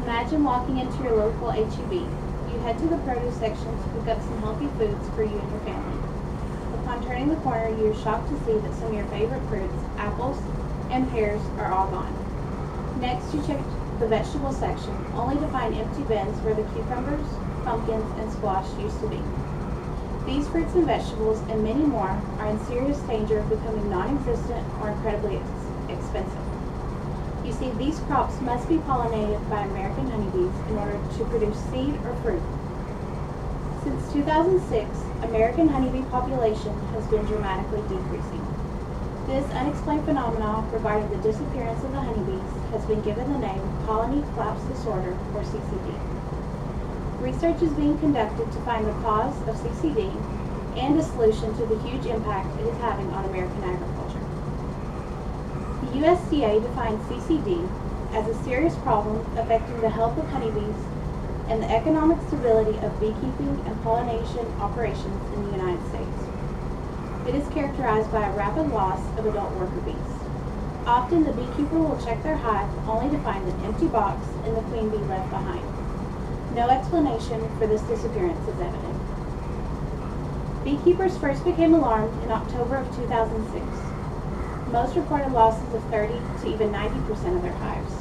Imagine walking into your local H-E-B. You head to the produce section to pick up some healthy foods for you and your family. Upon turning the corner, you are shocked to see that some of your favorite fruits, apples and pears, are all gone. Next, you check the vegetable section, only to find empty bins where the cucumbers, pumpkins, and squash used to be. These fruits and vegetables, and many more, are in serious danger of becoming non-existent or incredibly expensive. You see, these crops must be pollinated by American honeybees in order to produce seed or fruit. Since 2006, American honeybee population has been dramatically decreasing. This unexplained phenomenon regarding the disappearance of the honeybees has been given the name colony collapse disorder, or CCD. Research is being conducted to find the cause of CCD and a solution to the huge impact it is having on American agriculture. The USDA defines CCD as a serious problem affecting the health of honeybees and the economic stability of beekeeping and pollination operations in the United States. It is characterized by a rapid loss of adult worker bees. Often the beekeeper will check their hive only to find an empty box and the queen bee left behind. No explanation for this disappearance is evident. Beekeepers first became alarmed in October of 2006. Most reported losses of 30 to even 90% of their hives.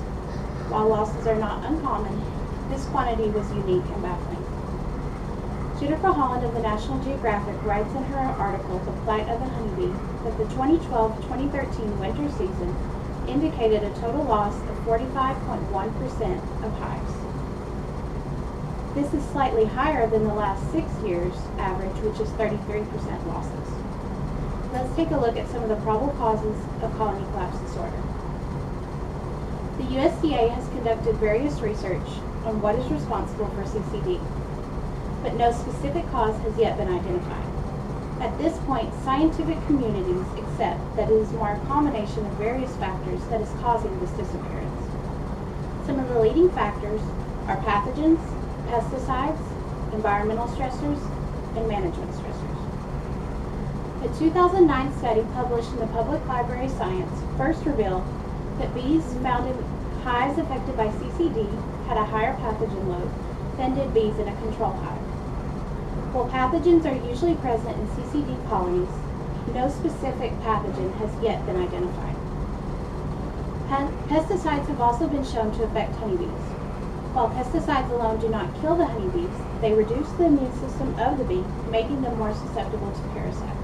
While losses are not uncommon, this quantity was unique and baffling. Jennifer Holland of the National Geographic writes in her article, The Plight of the Honeybee, that the 2012-2013 winter season indicated a total loss of 45.1% of hives. This is slightly higher than the last 6 years' average, which is 33% losses. Let's take a look at some of the probable causes of colony collapse disorder. The USDA has conducted various research on what is responsible for CCD, but no specific cause has yet been identified. At this point, scientific communities accept that it is more a combination of various factors that is causing this disappearance. Some of the leading factors are pathogens, pesticides, environmental stressors, and management stressors. A 2009 study published in the Public Library Science first revealed that bees found in hives affected by CCD had a higher pathogen load than did bees in a control hive. While pathogens are usually present in CCD colonies, no specific pathogen has yet been identified. Pesticides have also been shown to affect honeybees. While pesticides alone do not kill the honeybees, they reduce the immune system of the bee, making them more susceptible to parasites.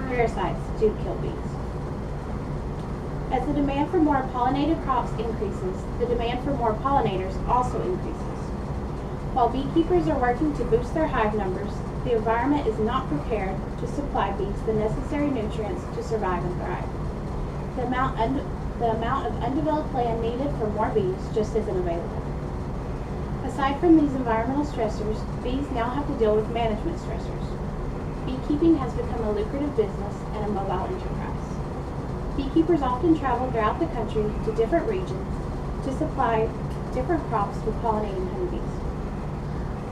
Parasites do kill bees. As the demand for more pollinated crops increases, the demand for more pollinators also increases. While beekeepers are working to boost their hive numbers, the environment is not prepared to supply bees the necessary nutrients to survive and thrive. The amount of undeveloped land needed for more bees just isn't available. Aside from these environmental stressors, bees now have to deal with management stressors. Beekeeping has become a lucrative business and a mobile enterprise. Beekeepers often travel throughout the country to different regions to supply different crops with pollinating honeybees.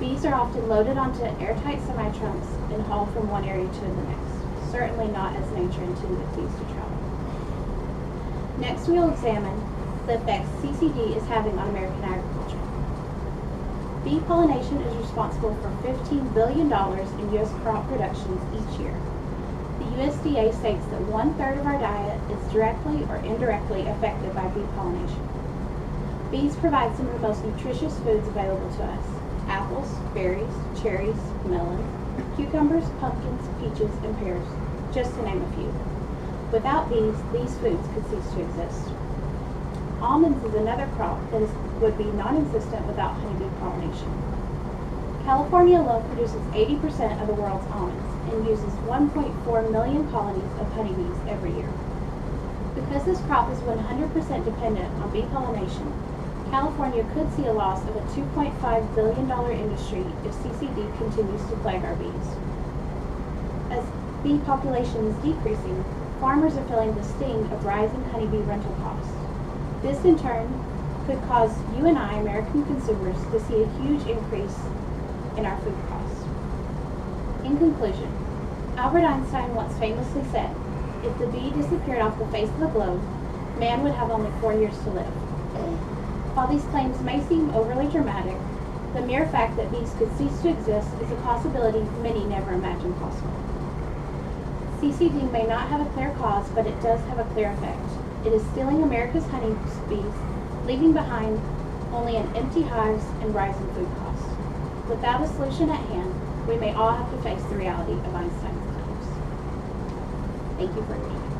Bees are often loaded onto airtight semi-trunks and hauled from one area to the next, certainly not as nature intended bees to travel. Next, we will examine the effects CCD is having on American agriculture. Bee pollination is responsible for $15 billion in U.S. crop productions each year. The USDA states that 1/3 of our diet is directly or indirectly affected by bee pollination. Bees provide some of the most nutritious foods available to us: apples, berries, cherries, melons, cucumbers, pumpkins, peaches, and pears, just to name a few. Without bees, these foods could cease to exist. Almonds is another crop that would be non-existent without honeybee pollination. California alone produces 80% of the world's almonds and uses 1.4 million colonies of honeybees every year. Because this crop is 100% dependent on bee pollination, California could see a loss of a $2.5 billion industry if CCD continues to plague our bees. As bee population is decreasing, farmers are feeling the sting of rising honeybee rental costs. This, in turn, could cause you and I, American consumers, to see a huge increase in our food costs. In conclusion, Albert Einstein once famously said, "If the bee disappeared off the face of the globe, man would have only 4 years to live." While these claims may seem overly dramatic, the mere fact that bees could cease to exist is a possibility many never imagined possible. CCD may not have a clear cause, but it does have a clear effect. It is stealing America's honeybees, leaving behind only an empty hives and rising food costs. Without a solution at hand, we may all have to face the reality of Einstein's claims. Thank you for your time.